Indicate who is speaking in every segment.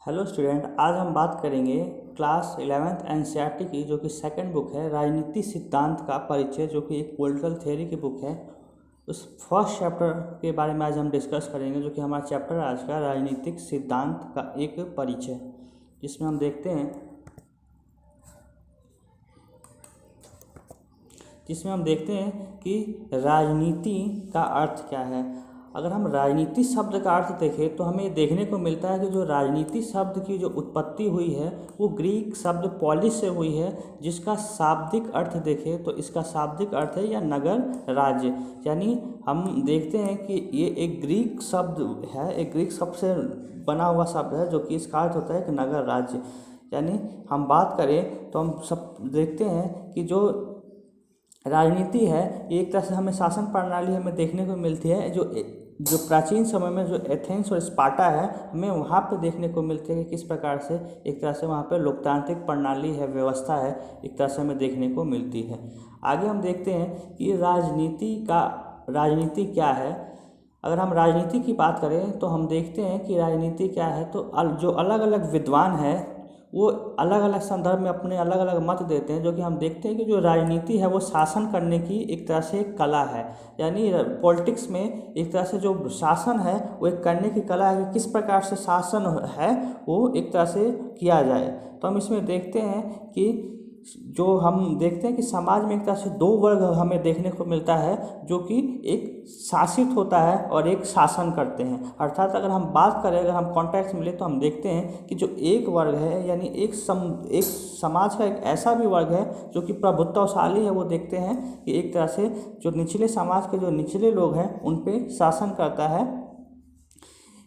Speaker 1: Hello student, आज हम बात करेंगे क्लास 11th एनसीईआरटी की जो कि सेकंड बुक है राजनीति सिद्धांत का परिचय, जो कि एक पॉलिटिकल थ्योरी की बुक है। उस फर्स्ट चैप्टर के बारे में आज हम डिस्कस करेंगे, जो कि हमारा चैप्टर आज का राजनीतिक सिद्धांत का एक परिचय, जिसमें हम देखते हैं कि राजनीति का अर्थ क्या है। अगर हम राजनीति शब्द का अर्थ देखें तो हमें देखने को मिलता है कि जो राजनीति शब्द की जो उत्पत्ति हुई है वो ग्रीक शब्द पॉलिस से हुई है, जिसका शाब्दिक अर्थ देखें तो इसका शाब्दिक अर्थ है या नगर राज्य। यानी हम देखते हैं कि ये एक ग्रीक शब्द है, एक ग्रीक शब्द से बना हुआ शब्द है, जो कि इसका अर्थ होता है कि नगर राज्य। यानी हम बात करें तो हम सब देखते हैं कि जो राजनीति है ये एक तरह से हमें शासन प्रणाली हमें देखने को मिलती है। जो प्राचीन समय में जो एथेंस और स्पार्टा है, हमें वहाँ पे देखने को मिलती है कि किस प्रकार से एक तरह से वहाँ पे लोकतांत्रिक प्रणाली है, व्यवस्था है, एक तरह से हमें देखने को मिलती है। आगे हम देखते हैं कि राजनीति क्या है। अगर हम राजनीति की बात करें तो हम देखते हैं कि राजनीति क्या है, तो जो अलग अलग विद्वान हैं वो अलग अलग संदर्भ में अपने अलग अलग मत देते हैं। जो कि हम देखते हैं कि जो राजनीति है वो शासन करने की एक तरह से एक कला है। यानी पॉलिटिक्स में एक तरह से जो शासन है वो एक करने की कला है कि किस प्रकार से शासन है वो एक तरह से किया जाए। तो हम इसमें देखते हैं कि कि समाज में एक तरह से दो वर्ग हमें देखने को मिलता है, जो कि एक शासित होता है और एक शासन करते हैं। अर्थात अगर हम बात करें, अगर हम कॉन्टेक्स्ट मिले तो हम देखते हैं कि जो एक वर्ग है यानी एक समाज का एक ऐसा भी वर्ग है जो कि प्रभुत्वशाली है। वो देखते हैं कि एक तरह से जो निचले समाज के जो निचले लोग हैं उन पे शासन करता है।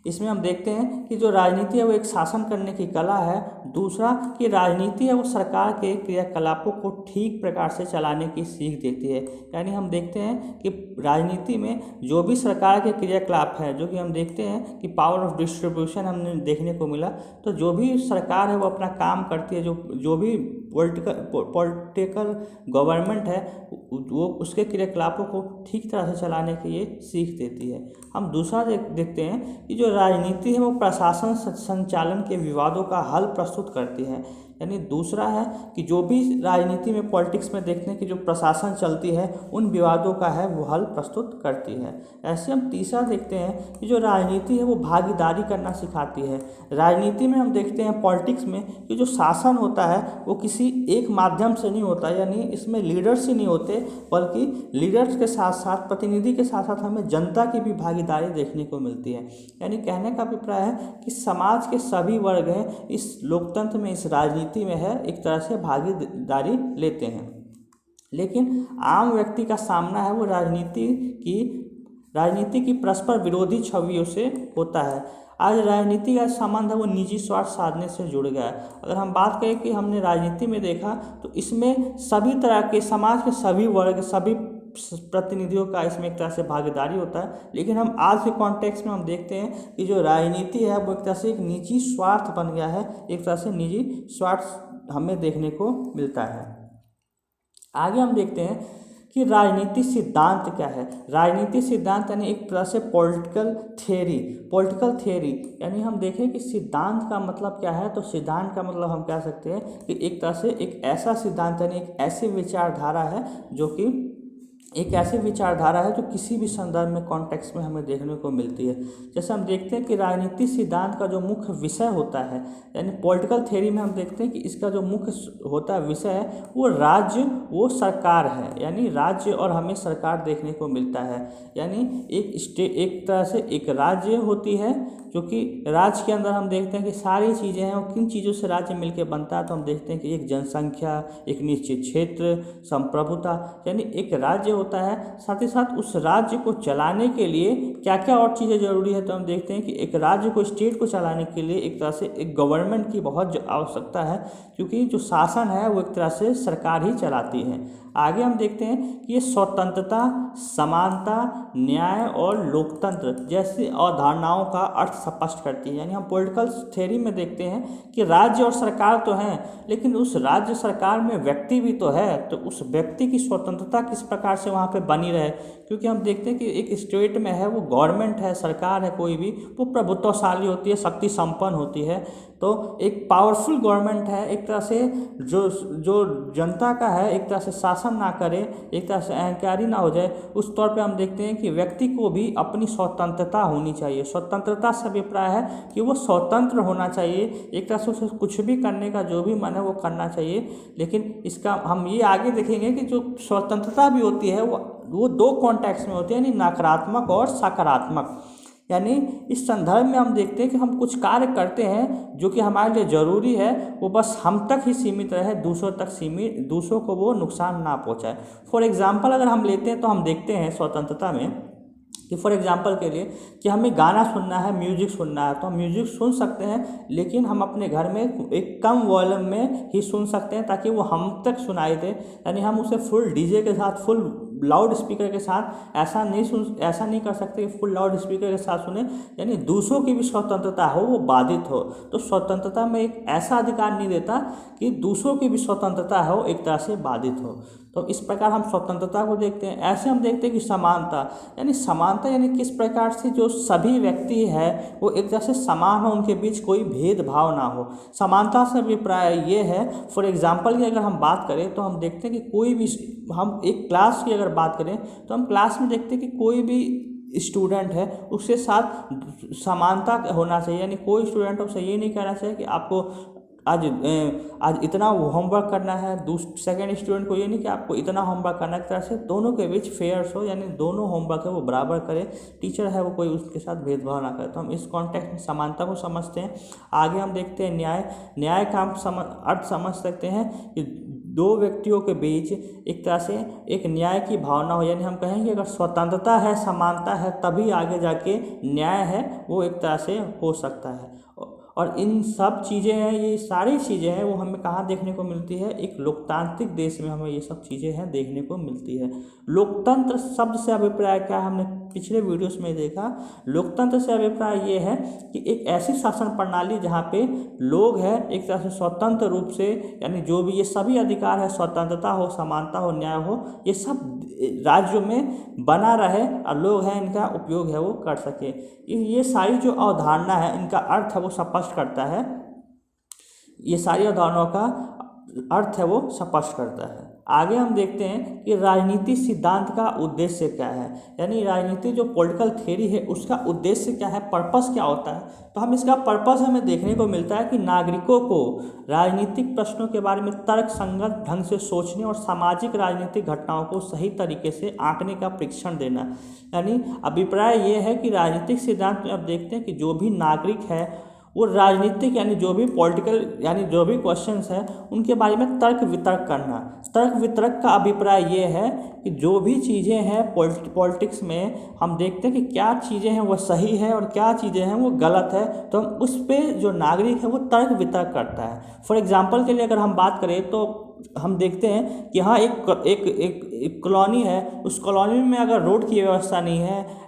Speaker 1: इसमें हम देखते हैं कि जो राजनीति है वो एक शासन करने की कला है। दूसरा कि राजनीति है वो सरकार के क्रियाकलापों को ठीक प्रकार से चलाने की सीख देती है। यानी हम देखते हैं कि राजनीति में जो भी सरकार के क्रियाकलाप है, जो कि हम देखते हैं कि पावर ऑफ डिस्ट्रीब्यूशन हमने देखने को मिला, तो जो भी सरकार है वो अपना काम करती है, जो भी पॉलिटिकल गवर्नमेंट है वो उसके क्रियाकलापों को ठीक तरह से चलाने की ये सीख देती है। हम दूसरा देखते हैं कि जो राजनीति है वो प्रशासन संचालन के विवादों का हल प्रस्तुत करती है। यानी दूसरा है कि जो भी राजनीति में पॉलिटिक्स में देखते हैं कि जो प्रशासन चलती है उन विवादों का है वो हल प्रस्तुत करती है। ऐसे हम तीसरा देखते हैं कि जो राजनीति है वो भागीदारी करना सिखाती है। राजनीति में हम देखते हैं पॉलिटिक्स में कि जो शासन होता है वो किसी एक माध्यम से नहीं होता, यानी इसमें लीडर्स ही नहीं होते, बल्कि लीडर्स के साथ साथ प्रतिनिधि के साथ साथ हमें जनता की भी भागीदारी देखने को मिलती है। यानी कहने का अभिप्राय है कि समाज के सभी वर्ग हैं इस लोकतंत्र में, इस राजनीति में है, एक तरह से भागीदारी लेते हैं। लेकिन आम व्यक्ति का सामना है वो राजनीति की परस्पर विरोधी छवियों से होता है। आज राजनीति का संबंध है वो निजी स्वार्थ साधने से जुड़ गया है। अगर हम बात करें कि हमने राजनीति में देखा तो इसमें सभी तरह के समाज के सभी वर्ग, सभी प्रतिनिधियों का इसमें एक तरह से भागीदारी होता है। लेकिन हम आज के कॉन्टेक्स्ट में हम देखते हैं कि जो राजनीति है वो एक तरह से एक निजी स्वार्थ बन गया है, एक तरह से निजी स्वार्थ हमें देखने को मिलता है। आगे हम देखते हैं कि राजनीति सिद्धांत क्या है। राजनीति सिद्धांत यानी एक तरह से पॉलिटिकल थ्योरी यानी हम देखें कि सिद्धांत का मतलब क्या है, तो सिद्धांत का मतलब हम कह सकते हैं कि एक तरह से एक ऐसा सिद्धांत यानी एक ऐसी विचारधारा है जो किसी भी संदर्भ में कॉन्टेक्स्ट में हमें देखने को मिलती है। जैसे हम देखते हैं कि राजनीति सिद्धांत का जो मुख्य विषय होता है, यानी पॉलिटिकल थ्योरी में हम देखते हैं कि इसका जो मुख्य होता है विषय है वो सरकार है। यानी राज्य और हमें सरकार देखने को मिलता है। यानी एक तरह से एक राज्य होती है, जो कि राज्य के अंदर हम देखते हैं कि सारी चीज़ें हैं और किन चीज़ों से राज्य मिलकर बनता है। तो हम देखते हैं कि एक जनसंख्या, एक निश्चित क्षेत्र, संप्रभुता, यानी एक राज्य होता है। साथ ही साथ उस राज्य को चलाने के लिए क्या क्या और चीज़ें जरूरी है, तो हम देखते हैं कि एक राज्य को, स्टेट को चलाने के लिए एक तरह से एक गवर्नमेंट की बहुत आवश्यकता है, क्योंकि जो शासन है वो एक तरह से सरकार ही चलाती है। आगे हम देखते हैं कि ये स्वतंत्रता, समानता, न्याय और लोकतंत्र जैसी अवधारणाओं का अर्थ स्पष्ट करती है। यानी हम पॉलिटिकल थ्योरी में देखते हैं कि राज्य और सरकार तो हैं, लेकिन उस राज्य सरकार में व्यक्ति भी तो है, तो उस व्यक्ति की स्वतंत्रता किस प्रकार से वहाँ पे बनी रहे। क्योंकि हम देखते हैं कि एक स्टेट में है वो गवर्नमेंट है, सरकार है, कोई भी वो प्रभुत्वशाली होती है, शक्ति संपन्न होती है। तो एक पावरफुल गवर्नमेंट है, एक तरह से जो जनता का है एक तरह से शासन ना करे, एक तरह से अहंकारी ना हो जाए, उस तौर पे हम देखते हैं कि व्यक्ति को भी अपनी स्वतंत्रता होनी चाहिए। स्वतंत्रता से अभिप्राय है कि वो स्वतंत्र होना चाहिए, एक तरह से उसे कुछ भी करने का जो भी मन है वो करना चाहिए। लेकिन इसका हम ये आगे देखेंगे कि जो स्वतंत्रता भी होती है वो दो कॉन्टेक्स्ट में होती है, यानी नकारात्मक और सकारात्मक। यानी इस संदर्भ में हम देखते हैं कि हम कुछ कार्य करते हैं जो कि हमारे लिए ज़रूरी है, वो बस हम तक ही सीमित रहे, दूसरों तक सीमित, दूसरों को वो नुकसान ना पहुंचाए। फॉर एग्जांपल अगर हम लेते हैं तो हम देखते हैं स्वतंत्रता में कि फॉर एग्जांपल के लिए कि हमें गाना सुनना है, म्यूजिक सुनना है, तो हम म्यूजिक सुन सकते हैं, लेकिन हम अपने घर में एक कम वॉल्यूम में ही सुन सकते हैं ताकि वो हम तक सुनाई दे। यानी हम उसे फुल डीजे के साथ, फुल लाउड स्पीकर के साथ ऐसा नहीं कर सकते कि फुल लाउड स्पीकर के साथ सुने, यानी दूसरों की भी स्वतंत्रता हो, वो बाधित हो। तो स्वतंत्रता में एक ऐसा अधिकार नहीं देता कि दूसरों की भी स्वतंत्रता हो एक तरह से बाधित हो। तो इस प्रकार हम स्वतंत्रता को देखते हैं। ऐसे हम देखते हैं कि समानता यानी किस प्रकार से जो सभी व्यक्ति है वो एक तरह से समान हो, उनके बीच कोई भेदभाव ना हो। समानता से अभिप्राय ये है, फॉर एग्जांपल की अगर हम बात करें तो हम देखते हैं कि कोई भी, हम एक क्लास की अगर बात करें तो हम क्लास में देखते हैं कि कोई भी स्टूडेंट है उसके साथ समानता होना चाहिए। यानी कोई स्टूडेंट उससे ये नहीं कहना चाहिए कि आपको आज इतना होमवर्क करना है, सेकेंड स्टूडेंट को ये नहीं कि आपको इतना होमवर्क करना है। एक तरह से दोनों के बीच फेयर हो, यानी दोनों होमवर्क है वो बराबर करे, टीचर है वो कोई उसके साथ भेदभाव ना करे। तो हम इस कॉन्टेक्स्ट में समानता को समझते हैं। आगे हम देखते हैं न्याय का हम अर्थ समझ सकते हैं कि दो व्यक्तियों के बीच एक तरह से एक न्याय की भावना हो। यानी हम कहेंगे अगर स्वतंत्रता है, समानता है, तभी आगे जाके न्याय है वो एक तरह से हो सकता है। और इन सब चीज़ें हैं, ये सारी चीज़ें हैं वो हमें कहाँ देखने को मिलती है, एक लोकतांत्रिक देश में हमें ये सब चीज़ें हैं देखने को मिलती है। लोकतंत्र शब्द से अभिप्राय क्या है, हमने पिछले वीडियोस में देखा। लोकतंत्र से अभिप्राय ये है कि एक ऐसी शासन प्रणाली जहाँ पे लोग हैं एक तरह से स्वतंत्र रूप से, यानी जो भी ये सभी अधिकार है, स्वतंत्रता हो, समानता हो, न्याय हो, ये सब राज्यों में बना रहे और लोग हैं इनका उपयोग है वो कर सके। ये सारी जो अवधारणा है इनका अर्थ है वो स्पष्ट करता है, ये सारी अवधारणाओं का अर्थ है वो स्पष्ट करता है। आगे हम देखते हैं कि राजनीति सिद्धांत का उद्देश्य क्या है, यानी राजनीति जो पॉलिटिकल थ्योरी है उसका उद्देश्य क्या है, पर्पस क्या होता है। तो हम इसका पर्पस हमें देखने को मिलता है कि नागरिकों को राजनीतिक प्रश्नों के बारे में तर्क संगत ढंग से सोचने और सामाजिक राजनीतिक घटनाओं को सही तरीके से आंकने का प्रशिक्षण देना। यानी अभिप्राय ये है कि राजनीतिक सिद्धांत में अब देखते हैं कि जो भी नागरिक है वो राजनीतिक यानी जो भी पॉलिटिकल यानी जो भी क्वेश्चंस है उनके बारे में तर्क वितर्क करना। तर्क वितर्क का अभिप्राय ये है कि जो भी चीज़ें हैं पॉलिटिक्स में हम देखते हैं कि क्या चीज़ें हैं वो सही है और क्या चीज़ें हैं वो गलत है, तो हम उस पर जो नागरिक है वो तर्क वितर्क करता है। फॉर एग्जांपल के लिए अगर हम बात करें तो हम देखते हैं कि हाँ एक कॉलोनी है, उस कॉलोनी में अगर रोड की व्यवस्था नहीं है,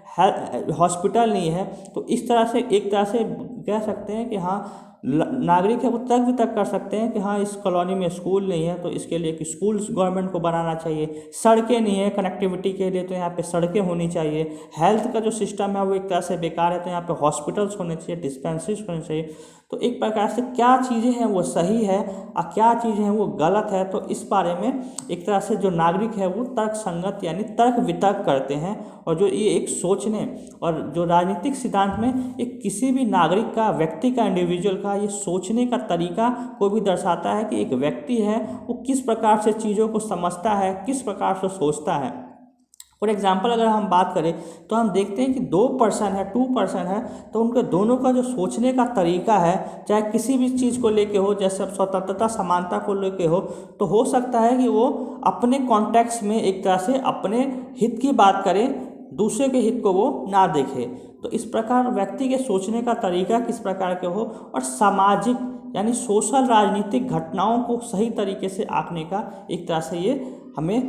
Speaker 1: हॉस्पिटल नहीं है, तो इस तरह से एक तरह से कह सकते हैं कि हाँ नागरिक है वो तर्क वितर्क कर सकते हैं कि हाँ इस कॉलोनी में स्कूल नहीं है तो इसके लिए एक स्कूल गवर्नमेंट को बनाना चाहिए, सड़कें नहीं है कनेक्टिविटी के लिए तो यहाँ पे सड़कें होनी चाहिए, हेल्थ का जो सिस्टम है वो एक तरह से बेकार है तो यहाँ पे हॉस्पिटल्स होने चाहिए, डिस्पेंसरीज होने चाहिए। तो एक प्रकार से क्या चीज़ें हैं वो सही है और क्या चीज़ें हैं वो गलत है, तो इस बारे में एक तरह से जो नागरिक है वो तर्क संगत यानी तर्क वितर्क करते हैं। और जो ये एक सोचने और जो राजनीतिक सिद्धांत में एक किसी भी नागरिक का, व्यक्ति का, इंडिविजुअल का ये सोचने का तरीका को भी दर्शाता है कि एक व्यक्ति है वो किस प्रकार से चीज़ों को समझता है, किस प्रकार से सोचता है। फॉर एग्जाम्पल अगर हम बात करें तो हम देखते हैं कि टू पर्सन है तो उनके दोनों का जो सोचने का तरीका है, चाहे किसी भी चीज़ को लेके हो, जैसे स्वतंत्रता समानता को लेके हो हो सकता है कि वो अपने कॉन्टेक्स्ट में एक तरह से अपने हित की बात करें, दूसरे के हित को वो ना देखे। तो इस प्रकार व्यक्ति के सोचने का तरीका किस प्रकार के हो और सामाजिक यानी सोशल राजनीतिक घटनाओं को सही तरीके से आंकने का एक तरह से ये हमें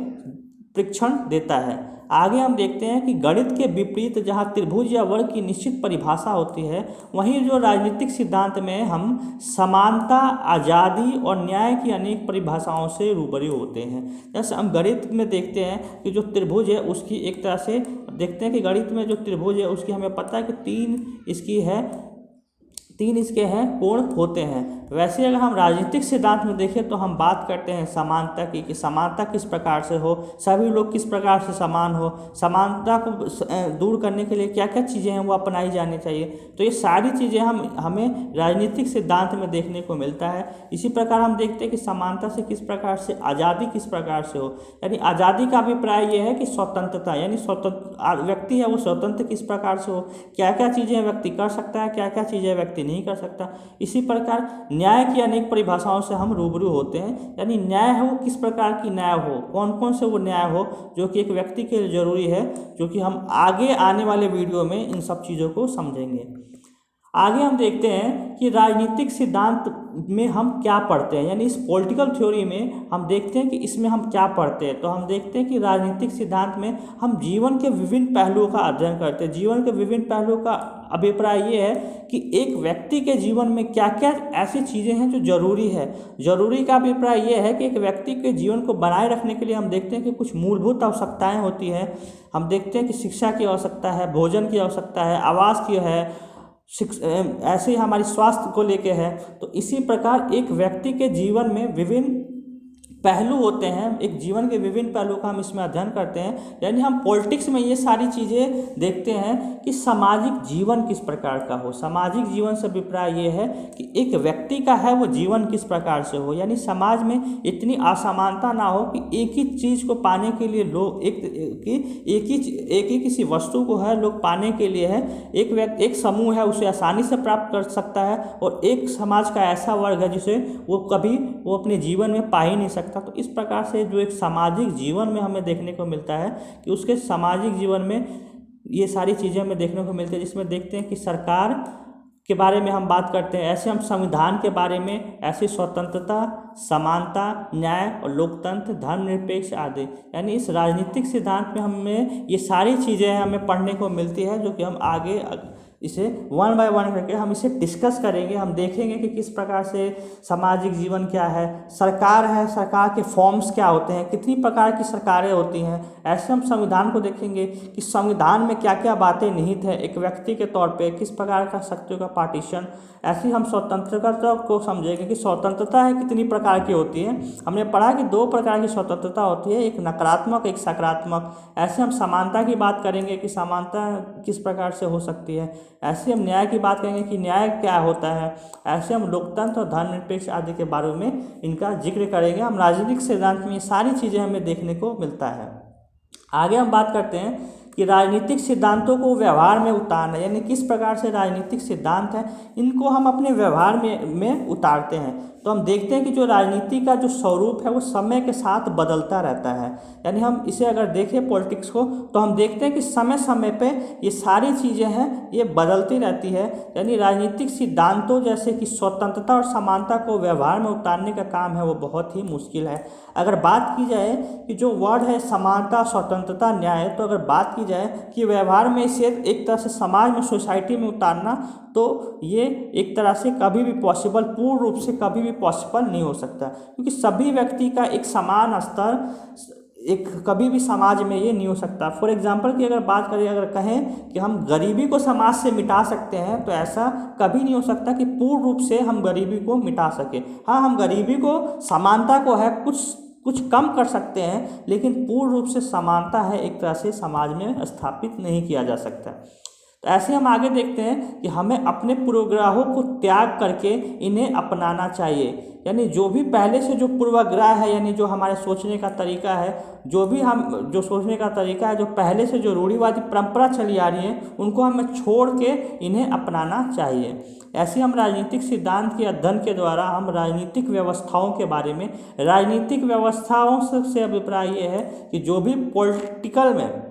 Speaker 1: प्रशिक्षण देता है। आगे हम देखते हैं कि गणित के विपरीत जहाँ त्रिभुज या वर्ग की निश्चित परिभाषा होती है, वहीं जो राजनीतिक सिद्धांत में हम समानता, आज़ादी और न्याय की अनेक परिभाषाओं से रूबरू होते हैं। जैसे हम गणित में देखते हैं कि जो त्रिभुज है उसकी एक तरह से देखते हैं कि गणित में जो त्रिभुज है उसकी हमें पता है कि 3 इसकी है तीन इसके हैं कोण होते हैं। वैसे अगर हम राजनीतिक सिद्धांत में देखें तो हम बात करते हैं समानता की, कि समानता किस प्रकार से हो, सभी लोग किस प्रकार से समान हो, समानता को दूर करने के लिए क्या क्या चीज़ें हैं वो अपनाई जानी चाहिए। तो ये सारी चीज़ें हमें राजनीतिक सिद्धांत में देखने को मिलता है। इसी प्रकार हम देखते हैं कि समानता से किस प्रकार से आज़ादी किस प्रकार से हो, यानी आज़ादी का अभिप्राय ये है कि स्वतंत्रता, यानी स्वतंत्र व्यक्ति है वो स्वतंत्र किस प्रकार से हो, क्या क्या चीज़ें व्यक्ति कर सकता है, क्या क्या चीज़ें व्यक्ति नहीं कर सकता। इसी प्रकार न्याय की अनेक परिभाषाओं से हम रूबरू होते हैं, यानी न्याय है वो किस प्रकार की न्याय हो, कौन कौन से वो न्याय हो जो कि एक व्यक्ति के लिए जरूरी है, जो कि हम आगे आने वाले वीडियो में इन सब चीज़ों को समझेंगे। आगे हम देखते हैं कि राजनीतिक सिद्धांत में हम क्या पढ़ते हैं, यानी इस पॉलिटिकल थ्योरी में हम देखते हैं कि इसमें हम क्या पढ़ते हैं। तो हम देखते हैं कि राजनीतिक सिद्धांत में हम जीवन के विभिन्न पहलुओं का अध्ययन करते हैं। जीवन के विभिन्न पहलुओं का अभिप्राय ये है कि एक व्यक्ति के जीवन में क्या क्या ऐसी चीज़ें हैं जो जरूरी है। जरूरी का अभिप्राय ये है कि एक व्यक्ति के जीवन को बनाए रखने के लिए हम देखते हैं कि कुछ मूलभूत आवश्यकताएँ होती हैं। हम देखते हैं कि शिक्षा की आवश्यकता है, भोजन की आवश्यकता है, आवास की है, ऐसे ही हमारी स्वास्थ्य को लेके है। तो इसी प्रकार एक व्यक्ति के जीवन में विभिन्न पहलू होते हैं, एक जीवन के विभिन्न पहलू का हम इसमें अध्ययन करते हैं। यानी हम पॉलिटिक्स में ये सारी चीज़ें देखते हैं कि सामाजिक जीवन किस प्रकार का हो। सामाजिक जीवन से अभिप्राय ये है कि एक व्यक्ति का है वो जीवन किस प्रकार से हो, यानी समाज में इतनी असमानता ना हो कि एक ही चीज़ को पाने के लिए लोग एक ही किसी वस्तु को है लोग पाने के लिए है, एक समूह है उसे आसानी से प्राप्त कर सकता है, और एक समाज का ऐसा वर्ग है जिसे वो कभी वो अपने जीवन में पा ही नहीं सकता। तो इस प्रकार से जो एक सामाजिक जीवन में हमें देखने को मिलता है कि उसके सामाजिक जीवन में ये सारी चीज़ें हमें देखने को मिलती है, जिसमें देखते हैं कि सरकार के बारे में हम बात करते हैं, ऐसे हम संविधान के बारे में, ऐसी स्वतंत्रता, समानता, न्याय और लोकतंत्र, धर्मनिरपेक्ष आदि। यानी इस राजनीतिक सिद्धांत में हमें ये सारी चीज़ें हमें पढ़ने को मिलती है, जो कि हम आगे इसे वन बाय वन करके हम इसे डिस्कस करेंगे। हम देखेंगे कि किस प्रकार से सामाजिक जीवन क्या है, सरकार है, सरकार के फॉर्म्स क्या होते हैं, कितनी प्रकार की सरकारें होती हैं। ऐसे हम संविधान को देखेंगे कि संविधान में क्या क्या बातें निहित है, एक व्यक्ति के तौर पे किस प्रकार का शक्तियों का पार्टीशन। ऐसे हम स्वतंत्रता को समझेंगे कि स्वतंत्रता है कितनी प्रकार की होती है। हमने पढ़ा कि 2 प्रकार की स्वतंत्रता होती है, एक नकारात्मक एक सकारात्मक। ऐसे हम समानता की बात करेंगे कि समानता किस प्रकार से हो सकती है। ऐसे हम न्याय की बात करेंगे कि न्याय क्या होता है। ऐसे हम लोकतंत्र और धर्मनिरपेक्ष आदि के बारे में इनका जिक्र करेंगे। हम राजनीतिक सिद्धांत में ये सारी चीज़ें हमें देखने को मिलता है। आगे हम बात करते हैं कि राजनीतिक सिद्धांतों को व्यवहार में उतारना, यानी किस प्रकार से राजनीतिक सिद्धांत हैं इनको हम अपने व्यवहार में उतारते हैं। तो हम देखते हैं कि जो राजनीति का जो स्वरूप है वो समय के साथ बदलता रहता है। यानी हम इसे अगर देखें पॉलिटिक्स को तो हम देखते हैं कि समय समय पे ये सारी चीज़ें हैं ये बदलती रहती है। यानी राजनीतिक सिद्धांतों जैसे कि स्वतंत्रता और समानता को व्यवहार में उतारने का काम है वो बहुत ही मुश्किल है। अगर बात की जाए कि जो वर्ड है समानता, स्वतंत्रता, न्याय, तो अगर बात की जाए कि व्यवहार में इसे एक तरह से समाज में, सोसाइटी में उतारना, तो ये एक तरह से कभी भी पॉसिबल, पूर्ण रूप से कभी भी पॉसिबल नहीं हो सकता, क्योंकि सभी व्यक्ति का एक समान स्तर एक कभी भी समाज में ये नहीं हो सकता। फॉर एग्जांपल की अगर बात करें, अगर कहें कि हम गरीबी को समाज से मिटा सकते हैं, तो ऐसा कभी नहीं हो सकता कि पूर्ण रूप से हम गरीबी को मिटा सकें। हाँ, हम गरीबी को, समानता को है कुछ कम कर सकते हैं, लेकिन पूर्ण रूप से समानता है एक तरह से समाज में स्थापित नहीं किया जा सकता। तो ऐसे हम आगे देखते हैं कि हमें अपने पूर्वग्रहों को त्याग करके इन्हें अपनाना चाहिए। यानी जो भी पहले से जो पूर्वाग्रह है, यानी जो हमारे सोचने का तरीका है, जो सोचने का तरीका है, जो पहले से जो रूढ़िवादी परंपरा चली आ रही है, उनको हमें छोड़ के इन्हें अपनाना चाहिए। ऐसे हम राजनीतिक सिद्धांत के अध्ययन के द्वारा हम राजनीतिक व्यवस्थाओं के बारे में, राजनीतिक व्यवस्थाओं से अभिप्राय ये है कि जो भी पॉलिटिकल में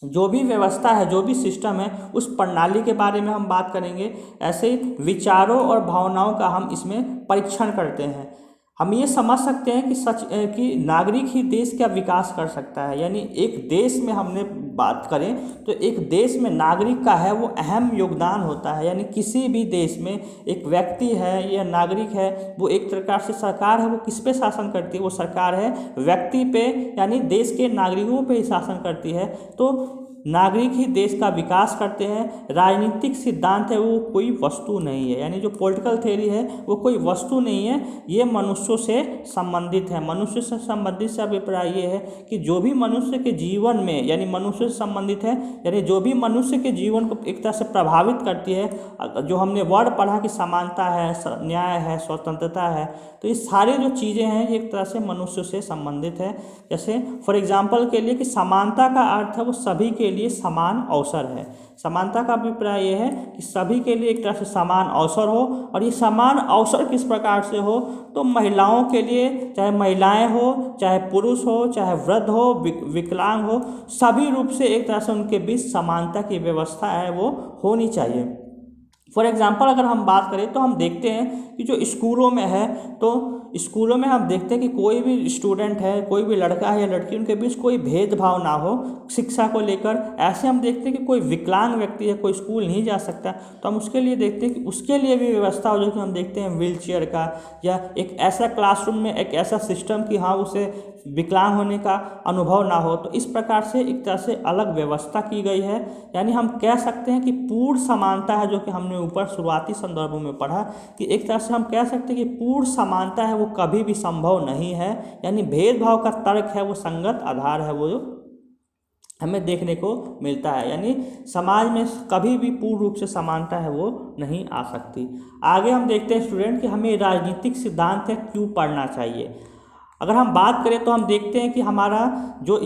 Speaker 1: जो भी व्यवस्था है, जो भी सिस्टम है, उस प्रणाली के बारे में हम बात करेंगे। ऐसे ही विचारों और भावनाओं का हम इसमें परीक्षण करते हैं। हम ये समझ सकते हैं कि नागरिक ही देश का विकास कर सकता है। यानी एक देश में हमने बात करें तो एक देश में नागरिक का है वो अहम योगदान होता है। यानी किसी भी देश में एक व्यक्ति है या नागरिक है, वो एक प्रकार से सरकार है, वो किस पे शासन करती है? वो सरकार है व्यक्ति पे, यानी देश के नागरिकों पे ही शासन करती है। तो नागरिक ही देश का विकास करते हैं। राजनीतिक सिद्धांत है वो कोई वस्तु नहीं है, यानी जो पॉलिटिकल थ्योरी है वो कोई वस्तु नहीं है, ये मनुष्यों से संबंधित है। मनुष्य से संबंधित से अभिप्राय ये है कि जो भी मनुष्य के जीवन में, यानी मनुष्य से संबंधित है, यानी जो भी मनुष्य के जीवन को एक तरह से प्रभावित करती है, जो हमने वर्ड पढ़ा कि समानता है, न्याय है, स्वतंत्रता है, तो ये सारी जो चीज़ें हैं ये एक तरह से मनुष्य से संबंधित है। जैसे फॉर एग्जांपल के लिए कि समानता का अर्थ है वो सभी के लिए समान अवसर है। समानता का अभिप्राय ये है कि सभी के लिए एक तरह से समान अवसर हो, और ये समान अवसर किस प्रकार से हो, तो महिलाओं के लिए, चाहे महिलाएं हो, चाहे पुरुष हो, चाहे वृद्ध हो, विकलांग हो, सभी रूप से एक तरह से उनके बीच समानता की व्यवस्था है वो होनी चाहिए। फॉर एग्जाम्पल अगर हम बात करें तो हम देखते हैं कि जो स्कूलों में है, तो स्कूलों में हम देखते हैं कि कोई भी स्टूडेंट है, कोई भी लड़का है या लड़की, उनके बीच कोई भेदभाव ना हो शिक्षा को लेकर। ऐसे हम देखते हैं कि कोई विकलांग व्यक्ति है, कोई स्कूल नहीं जा सकता, तो हम उसके लिए देखते हैं कि उसके लिए भी व्यवस्था हो, जो कि हम देखते हैं व्हील चेयर का, या एक ऐसा क्लासरूम में एक ऐसा सिस्टम कि हाँ उसे विकलांग होने का अनुभव ना हो। तो इस प्रकार से एक तरह से अलग व्यवस्था की गई है। यानी हम कह सकते हैं कि पूर्ण समानता है, जो कि हमने ऊपर शुरुआती संदर्भों में पढ़ा कि एक तरह से हम कह सकते हैं कि पूर्ण समानता है वो कभी भी संभव नहीं है। यानी भेदभाव का तर्क है वो संगत आधार है वो हमें देखने को मिलता है। यानी समाज में कभी भी पूर्ण रूप से समानता है वो नहीं आ सकती। आगे हम देखते हैं स्टूडेंट कि हमें राजनीतिक सिद्धांत है क्यों पढ़ना चाहिए। अगर हम बात करें तो हम देखते हैं कि हमारा जो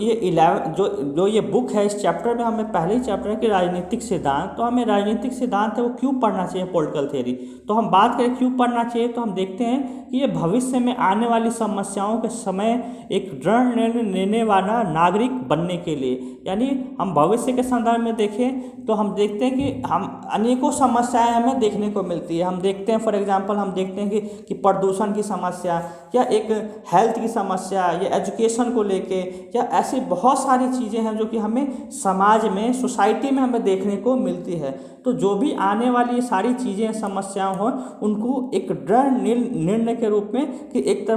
Speaker 1: ये बुक है, इस चैप्टर में हमें पहले ही चैप्टर है कि राजनीतिक सिद्धांत, तो हमें राजनीतिक सिद्धांत है वो क्यों पढ़ना चाहिए, पॉलिटिकल थ्योरी। तो हम बात करें क्यों पढ़ना चाहिए, तो हम देखते हैं कि ये भविष्य में आने वाली समस्याओं के समय एक दृढ़ निर्णय लेने वाला नागरिक बनने के लिए, यानी हम भविष्य के संदर्भ में देखें तो हम देखते हैं कि हम अनेकों समस्याएं हमें देखने को मिलती है। हम देखते हैं फॉर एग्जांपल हम देखते हैं कि प्रदूषण की समस्या, या एक हेल्थ की समस्या, या एजुकेशन को लेके, या ऐसी बहुत सारी चीज़ें हैं जो कि हमें समाज में, सोसाइटी में हमें देखने को मिलती है। तो जो भी आने वाली ये सारी चीज़ें समस्याएं हों, उनको एक दृढ़ निर्णय के रूप में कि एक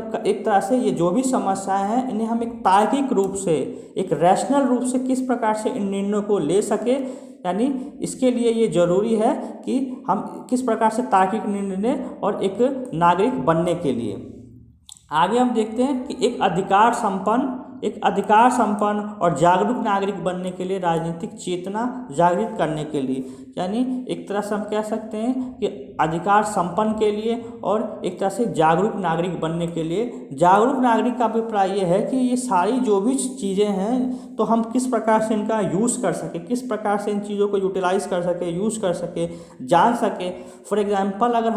Speaker 1: तरह से ये जो भी समस्याएं हैं इन्हें हम एक तार्किक रूप से, एक रैशनल रूप से किस प्रकार से इन निर्णयों को ले सके, यानी इसके लिए ये जरूरी है कि हम किस प्रकार से तार्किक निर्णय लें और एक नागरिक बनने के लिए। आगे हम देखते हैं कि एक अधिकार संपन्न और जागरूक नागरिक बनने के लिए राजनीतिक चेतना जागृत करने के लिए, यानी एक तरह से हम कह सकते हैं कि अधिकार संपन्न के लिए और एक तरह से जागरूक नागरिक बनने के लिए। जागरूक नागरिक का अभिप्राय ये है कि ये सारी जो भी चीज़ें हैं तो हम किस प्रकार से इनका यूज़ कर सके, किस प्रकार से इन चीज़ों को यूटिलाइज कर सके, यूज़ कर सके, जान सके। फॉर एग्जांपल अगर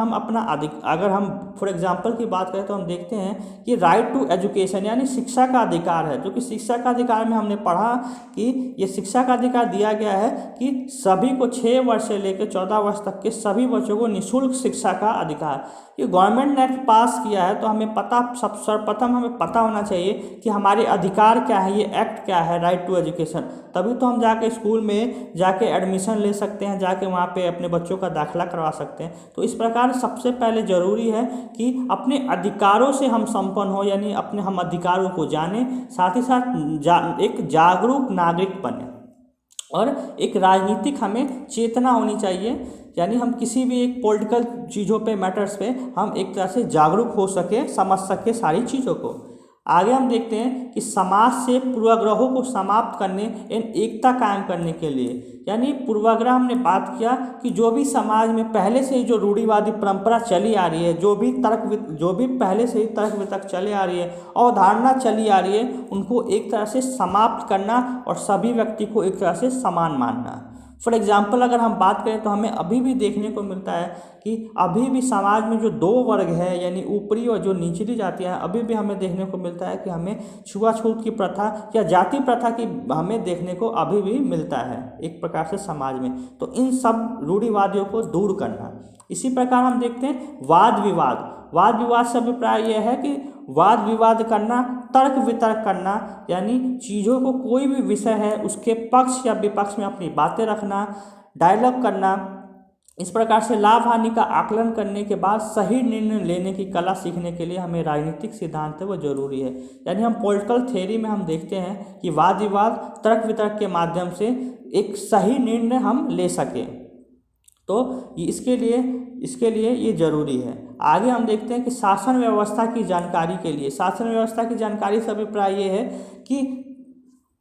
Speaker 1: हम फॉर एग्जांपल की बात करें तो हम देखते हैं कि राइट टू एजुकेशन, यानी शिक्षा का अधिकार है, जो कि शिक्षा का अधिकार में हमने पढ़ा कि ये शिक्षा का अधिकार दिया गया है कि सभी को 6 वर्ष से लेकर 14 वर्ष तक के सभी बच्चों को निःशुल्क शिक्षा का अधिकार। ये गवर्नमेंट ने एक्ट पास किया है, तो हमें सर्वप्रथम हमें पता होना चाहिए कि हमारे अधिकार क्या है, ये एक्ट क्या है, राइट टू एजुकेशन। तभी तो हम जाके स्कूल में जाके एडमिशन ले सकते हैं, जाके वहाँ पे अपने बच्चों का दाखिला करवा सकते हैं। तो इस प्रकार सबसे पहले ज़रूरी है कि अपने अधिकारों से हम संपन्न हो, यानी अपने हम अधिकारों को जानें, साथ ही साथ एक जागरूक नागरिक बने, और एक राजनीतिक हमें चेतना होनी चाहिए, यानी हम किसी भी एक पॉलिटिकल चीज़ों पे, मैटर्स पे हम एक तरह से जागरूक हो सके, समझ सके सारी चीज़ों को। आगे हम देखते हैं कि समाज से पूर्वाग्रहों को समाप्त करने एवं एकता कायम करने के लिए, यानी पूर्वाग्रह हमने बात किया कि जो भी समाज में पहले से ही जो रूढ़िवादी परंपरा चली आ रही है, जो भी पहले से ही तर्क वितर्क चले आ रही है, अवधारणा चली आ रही है, उनको एक तरह से समाप्त करना और सभी व्यक्ति को एक तरह से समान मानना। फॉर एग्जाम्पल अगर हम बात करें तो हमें अभी भी देखने को मिलता है कि अभी भी समाज में जो 2 वर्ग है, यानी ऊपरी और जो निचली जातियाँ हैं, अभी भी हमें देखने को मिलता है कि हमें छुआछूत की प्रथा या जाति प्रथा की हमें देखने को अभी भी मिलता है एक प्रकार से समाज में। तो इन सब रूढ़िवादियों को दूर करना। इसी प्रकार हम देखते हैं वाद विवाद से अभिप्राय यह है कि वाद विवाद करना, तर्क वितर्क करना, यानी चीज़ों को कोई भी विषय है उसके पक्ष या विपक्ष में अपनी बातें रखना, डायलॉग करना। इस प्रकार से लाभ हानि का आकलन करने के बाद सही निर्णय लेने की कला सीखने के लिए हमें राजनीतिक सिद्धांत है वो जरूरी है। यानी हम पॉलिटिकल थ्योरी में हम देखते हैं कि वाद विवाद, तर्क वितर्क के माध्यम से एक सही निर्णय हम ले सकें। तो इसके लिए ये ज़रूरी है। आगे हम देखते हैं कि शासन व्यवस्था की जानकारी के लिए, शासन व्यवस्था की जानकारी से अभिप्राय ये है कि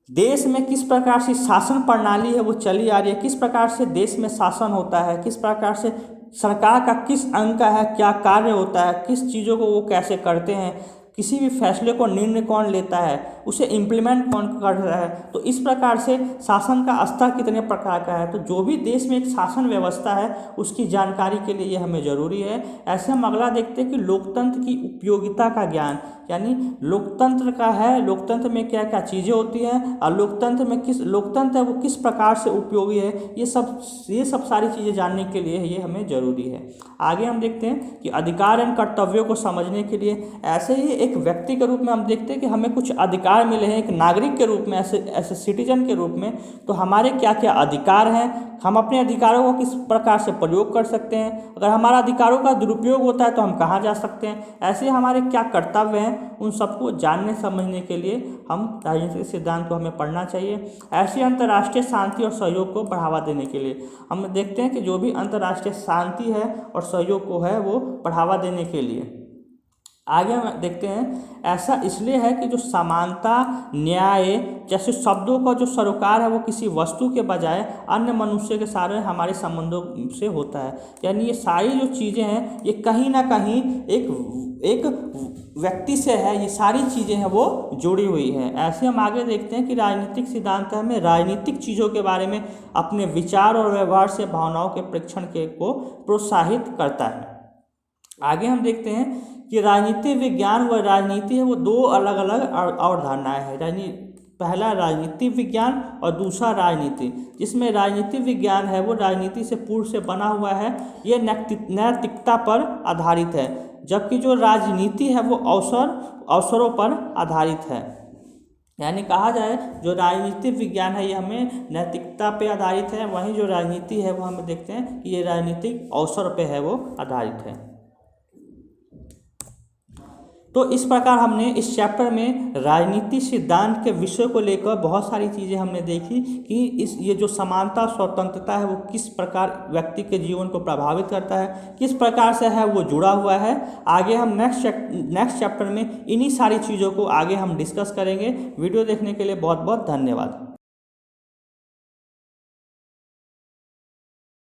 Speaker 1: देश में किस प्रकार से शासन प्रणाली है वो चली आ रही है, किस प्रकार से देश में शासन होता है, किस प्रकार से सरकार का किस अंग का है, क्या कार्य होता है, किस चीज़ों को वो कैसे करते हैं, किसी भी फैसले को निर्णय कौन लेता है, उसे इम्प्लीमेंट कौन कर रहा है। तो इस प्रकार से शासन का स्तर कितने प्रकार का है, तो जो भी देश में एक शासन व्यवस्था है उसकी जानकारी के लिए ये हमें ज़रूरी है। ऐसे हम अगला देखते हैं कि लोकतंत्र की उपयोगिता का ज्ञान, यानी लोकतंत्र का है, लोकतंत्र में क्या क्या चीज़ें होती हैं और लोकतंत्र है वो किस प्रकार से उपयोगी है, ये सब सारी चीज़ें जानने के लिए ये हमें ज़रूरी है। आगे हम देखते हैं कि अधिकार एवं कर्तव्यों को समझने के लिए, ऐसे ही एक व्यक्ति के रूप में हम देखते हैं कि हमें कुछ अधिकार मिले हैं, एक नागरिक के रूप में, ऐसे सिटीजन के रूप में, तो हमारे क्या क्या अधिकार हैं, हम अपने अधिकारों को किस प्रकार से प्रयोग कर सकते हैं, अगर हमारा अधिकारों का दुरुपयोग होता है तो हम कहाँ जा सकते हैं, ऐसे हमारे क्या कर्तव्य हैं, उन सबको जानने समझने के लिए हम राजनीतिक सिद्धांत को हमें पढ़ना चाहिए। ऐसे अंतर्राष्ट्रीय शांति और सहयोग को बढ़ावा देने के लिए हम देखते हैं कि जो भी अंतर्राष्ट्रीय शांति है और सहयोग को है वो बढ़ावा देने के लिए। आगे हम देखते हैं ऐसा इसलिए है कि जो समानता, न्याय जैसे शब्दों का जो सरोकार है वो किसी वस्तु के बजाय अन्य मनुष्य के सारे हमारे संबंधों से होता है, यानी ये सारी जो चीज़ें हैं ये कहीं ना कहीं एक व्यक्ति से है, ये सारी चीज़ें हैं वो जुड़ी हुई हैं। ऐसे हम आगे देखते हैं कि राजनीतिक सिद्धांत हमें राजनीतिक चीज़ों के बारे में अपने विचार और व्यवहार से भावनाओं के परीक्षण को प्रोत्साहित करता है। आगे हम देखते हैं कि राजनीति विज्ञान व राजनीति है वो दो अलग अलग अवधारणाएं हैं। पहला राजनीति विज्ञान और दूसरा राजनीति, जिसमें राजनीति विज्ञान है वो राजनीति से पूर्व से बना हुआ है, ये नैतिकता पर आधारित है, जबकि जो राजनीति है वो अवसरों पर आधारित है। यानी कहा जाए जो राजनीतिक विज्ञान है ये हमें नैतिकता पे आधारित है, वहीं जो राजनीति है वो हमें देखते हैं कि ये राजनीतिक अवसर पे है वो आधारित है। तो इस प्रकार हमने इस चैप्टर में राजनीति सिद्धांत के विषय को लेकर बहुत सारी चीज़ें हमने देखी कि ये जो समानता स्वतंत्रता है वो किस प्रकार व्यक्ति के जीवन को प्रभावित करता है, किस प्रकार से है वो जुड़ा हुआ है। आगे हम नेक्स्ट चैप्टर में इन्हीं सारी चीज़ों को आगे हम डिस्कस करेंगे। वीडियो देखने के लिए बहुत बहुत धन्यवाद।